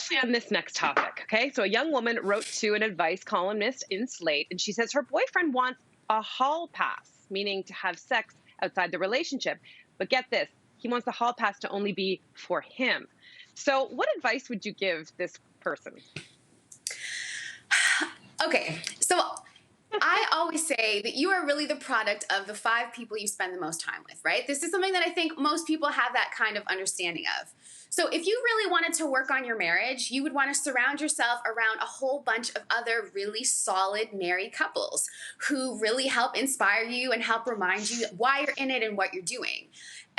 especially on this next topic. Okay. So a young woman wrote to an advice columnist in Slate, and she says her boyfriend wants a hall pass, meaning to have sex outside the relationship. But get this, he wants the hall pass to only be for him. So what advice would you give this person? Okay, so I always say that you are really the product of the 5 people you spend the most time with, right? This is something that I think most people have that kind of understanding of. So if you really wanted to work on your marriage, you would want to surround yourself around a whole bunch of other really solid married couples who really help inspire you and help remind you why you're in it and what you're doing.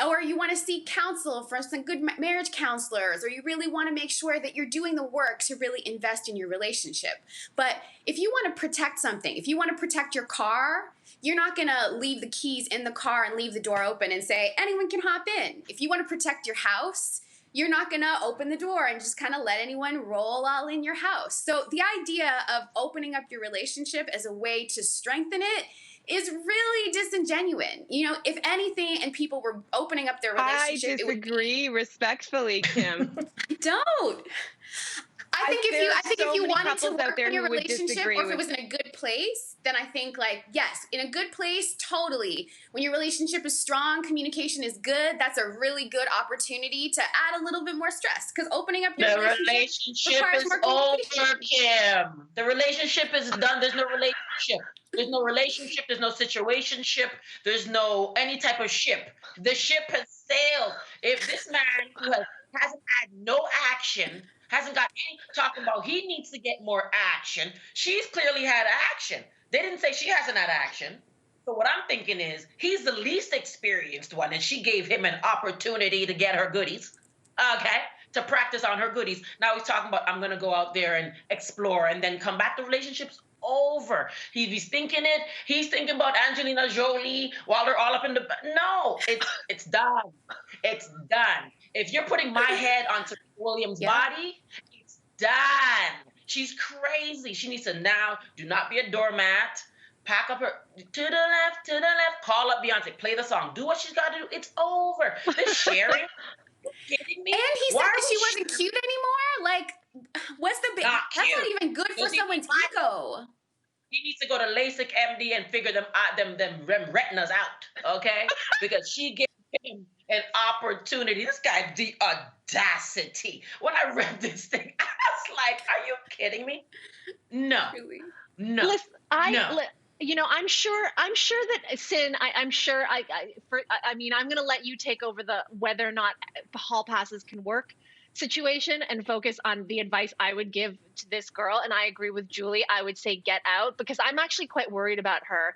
Or you want to seek counsel from some good marriage counselors, or you really want to make sure that you're doing the work to really invest in your relationship. But if you want to protect something, if you want to protect your car, you're not going to leave the keys in the car and leave the door open and say, anyone can hop in. If you want to protect your house, you're not going to open the door and just kind of let anyone roll all in your house. So the idea of opening up your relationship as a way to strengthen it is really disingenuous. You know, if anything, and people were opening up their relationship. I disagree respectfully, Kim. Don't. I think if you wanted to work on your relationship, or if it was in a good place, then I think yes, in a good place, totally. When your relationship is strong, communication is good, that's a really good opportunity to add a little bit more stress. Because opening up your relationship requires more communication. Over, Kim. The relationship is done. There's no relationship. There's no relationship. There's no situationship. There's no any type of ship. The ship has sailed. If this man who hasn't had no action, hasn't got any talking about he needs to get more action. She's clearly had action. They didn't say she hasn't had action. So what I'm thinking is he's the least experienced one, and she gave him an opportunity to get her goodies, okay, to practice on her goodies. Now he's talking about, I'm going to go out there and explore and then come back. The relationship's over. He's thinking it. He's thinking about Angelina Jolie while they're all up in the... No, it's done. It's done. If you're putting my head on Serena Williams' body, it's done. She's crazy. She needs to now do not be a doormat. Pack up her to the left, call up Beyonce, play the song, do what she's got to do. It's over. This sharing. Are you kidding me? And he said that she wasn't cute anymore? What's the big... That's not even good for someone's ego. He needs to go to LASIK MD and figure them retinas out, okay? Because she gave him an opportunity. This guy, the audacity. When I read this thing, I was like, are you kidding me? No. Really? No. Listen, I'm sure that Sin, I'm going to let you take over the whether or not hall passes can work situation and focus on the advice I would give to this girl. And I agree with Julie. I would say get out, because I'm actually quite worried about her.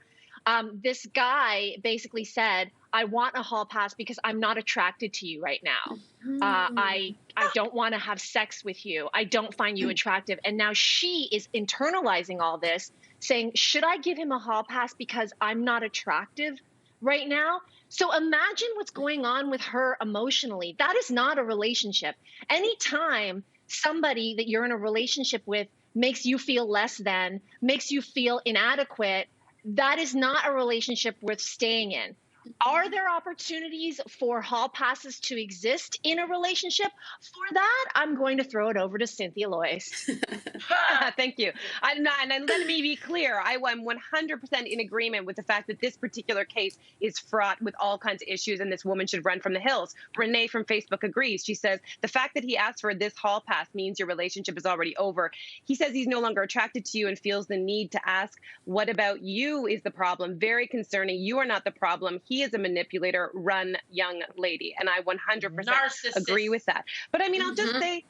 This guy basically said, I want a hall pass because I'm not attracted to you right now. I don't want to have sex with you. I don't find you attractive. And now she is internalizing all this, saying, should I give him a hall pass because I'm not attractive right now? So imagine what's going on with her emotionally. That is not a relationship. Anytime somebody that you're in a relationship with makes you feel less than, makes you feel inadequate, that is not a relationship worth staying in. Are there opportunities for hall passes to exist in a relationship? For that, I'm going to throw it over to Cynthia Loyst. Thank you. And let me be clear. I'm 100% in agreement with the fact that this particular case is fraught with all kinds of issues, and this woman should run from the hills. Renee from Facebook agrees. She says, the fact that he asked for this hall pass means your relationship is already over. He says he's no longer attracted to you and feels the need to ask, what about you is the problem? Very concerning. You are not the problem. He is a manipulator, run, young lady. And I 100% agree with that. But I mean, I'll just say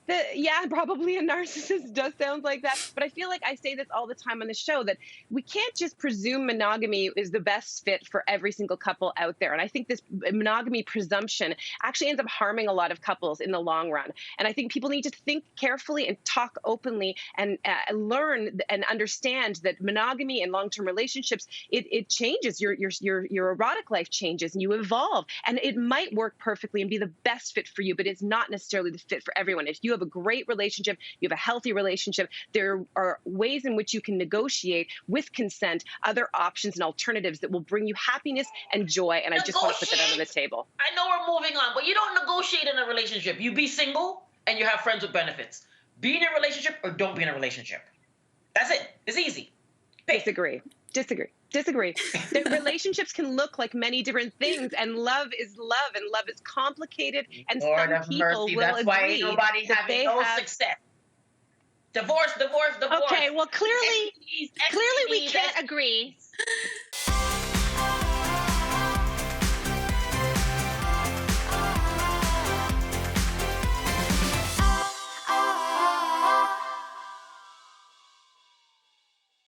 that, yeah, probably a narcissist does sound like that. But I feel like I say this all the time on the show, that we can't just presume monogamy is the best fit for every single couple out there. And I think this monogamy presumption actually ends up harming a lot of couples in the long run. And I think people need to think carefully and talk openly and learn and understand that monogamy and long-term relationships, it changes. Your erotic life changes and you evolve. And it might work perfectly and be the best fit for you, but it's not necessarily the fit for everyone. If you have a great relationship, you have a healthy relationship, there are ways in which you can negotiate with consent, other options and alternatives that will bring you happiness and joy. And I just want to put that on the table. I know we're moving on, but you don't negotiate in a relationship. You be single and you have friends with benefits. Be in a relationship or don't be in a relationship. That's it. It's easy. Pick. Disagree. The relationships can look like many different things, and love is love, and love is complicated, and Lord some have people mercy. will That's why ain't agree nobody that having they no have... success. Divorce. Okay, well, clearly we STDs, can't agree.